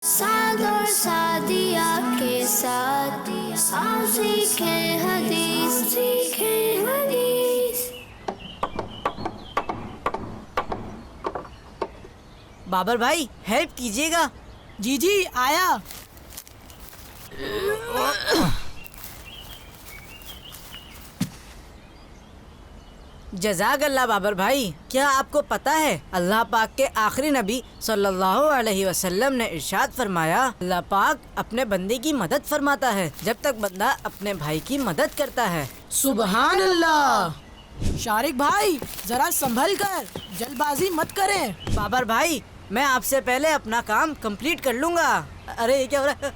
سعد اور سعدیہ کے ساتھ آؤ سیکھیں حدیث، سیکھیں حدیث۔ بابر بھائی ہیلپ کیجیے گا۔ جی جی آیا۔ جزاک اللہ بابر بھائی، کیا آپ کو پتہ ہے اللہ پاک کے آخری نبی صلی اللہ علیہ وسلم نے ارشاد فرمایا، اللہ پاک اپنے بندے کی مدد فرماتا ہے جب تک بندہ اپنے بھائی کی مدد کرتا ہے۔ سبحان اللہ۔ شارق بھائی ذرا سنبھل کر، جلد بازی مت کریں۔ بابر بھائی میں آپ سے پہلے اپنا کام کمپلیٹ کر لوں گا۔ ارے یہ کیا ہو رہا ہے؟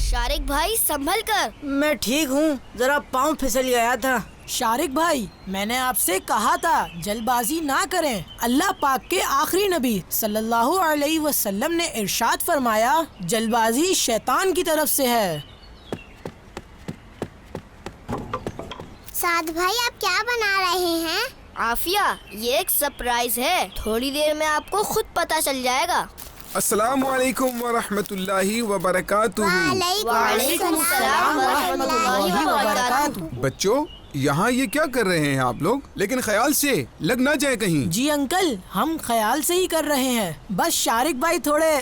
شارق بھائی سنبھل کر۔ میں ٹھیک ہوں، ذرا پاؤں پھسل گیا تھا۔ شارق بھائی میں نے آپ سے کہا تھا جلد بازی نہ کریں۔ اللہ پاک کے آخری نبی صلی اللہ علیہ وسلم نے ارشاد فرمایا، جلد بازی شیطان کی طرف سے ہے۔ سعد بھائی آپ کیا بنا رہے ہیں؟ عافیہ یہ ایک سرپرائز ہے، تھوڑی دیر میں آپ کو خود پتہ چل جائے گا۔ السلام علیکم ورحمۃ اللہ وبرکاتہ۔ وعلیکم السلام ورحمۃ اللہ وبرکاتہ۔ بچوں یہاں یہ کیا کر رہے ہیں آپ لوگ؟ لیکن خیال سے لگ نہ جائے کہیں۔ جی انکل ہم خیال سے ہی کر رہے ہیں، بس شارق بھائی تھوڑے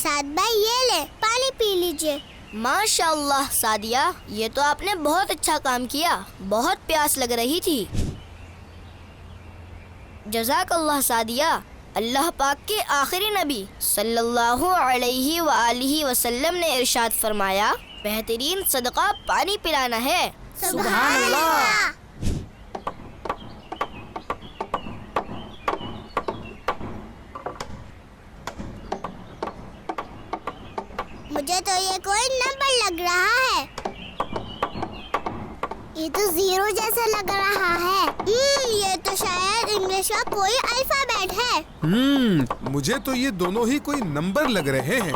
سعد بھائی یہ لے پانی پی لیجئے۔ ماشاء اللہ سعدیہ، یہ تو آپ نے بہت اچھا کام کیا، بہت پیاس لگ رہی تھی۔ جزاک اللہ سعدیہ۔ اللہ پاک کے آخری نبی صلی اللہ علیہ وآلہ وسلم نے ارشاد فرمایا، بہترین صدقہ پانی پلانا ہے۔ سبحان اللہ۔ مجھے تو یہ کوئی نمبر لگ رہا ہے، یہ تو زیرو جیسا لگ رہا ہے۔ یہ تو شاید انگلش کا کوئی الفابیٹ ہے۔ مجھے تو یہ دونوں ہی کوئی نمبر لگ رہے ہیں۔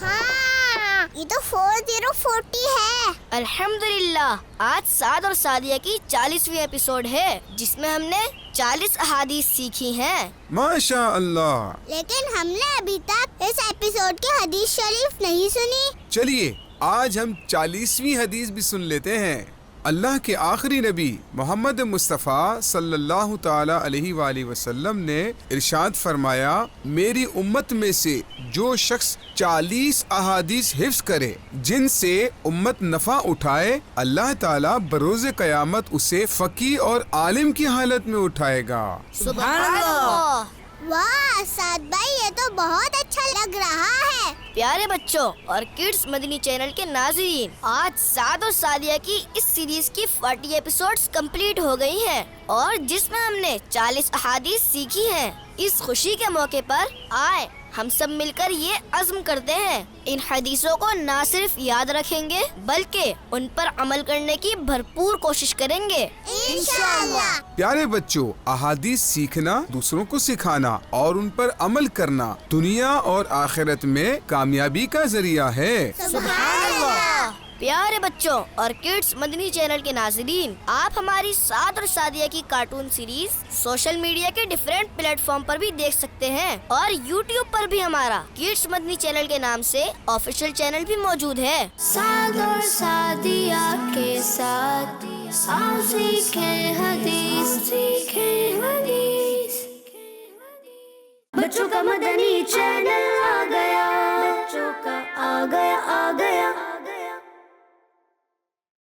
ہاں یہ تو 4040 ہے۔ الحمدللہ، آج سعد اور سعدیہ کی 40ویں ایپیسوڈ ہے جس میں ہم نے 40 احادیث سیکھی ہیں۔ ماشاء اللہ۔ لیکن ہم نے ابھی تک اس ایپیسوڈ کی حدیث شریف نہیں سنی۔ چلیے آج ہم 40ویں حدیث بھی سن لیتے ہیں۔ اللہ کے آخری نبی محمد مصطفیٰ صلی اللہ تعالی علیہ وآلہ وسلم نے ارشاد فرمایا، میری امت میں سے جو شخص 40 احادیث حفظ کرے جن سے امت نفع اٹھائے، اللہ تعالیٰ بروز قیامت اسے فقیہ اور عالم کی حالت میں اٹھائے گا۔ سبحان اللہ۔ واہ سعد بھائی یہ تو بہت اچھا لگ رہا ہے۔ پیارے بچوں اور کڈز مدنی چینل کے ناظرین، آج سعد اور سعدیہ کی اس سیریز کی 40 ایپیسوڈز کمپلیٹ ہو گئی ہیں اور جس میں ہم نے 40 احادیث سیکھی ہیں۔ اس خوشی کے موقع پر آئے ہم سب مل کر یہ عزم کرتے ہیں، ان حدیثوں کو نہ صرف یاد رکھیں گے بلکہ ان پر عمل کرنے کی بھرپور کوشش کریں گے انشاءاللہ۔ پیارے بچوں، احادیث سیکھنا، دوسروں کو سکھانا اور ان پر عمل کرنا دنیا اور آخرت میں کامیابی کا ذریعہ ہے۔ سبحان اللہ۔ پیارے بچوں اور کڈز مدنی چینل کے ناظرین، آپ ہماری سعد اور سعدیہ کی کارٹون سیریز سوشل میڈیا کے ڈیفرنٹ پلیٹ فارم پر بھی دیکھ سکتے ہیں اور یوٹیوب پر بھی ہمارا کڈز مدنی چینل کے نام سے آفیشیل چینل بھی موجود ہے۔ سعد اور سعدیہ کے ساتھ آؤ سیکھیں حدیث، سیکھیں حدیث۔ بچوں کا مدنی چینل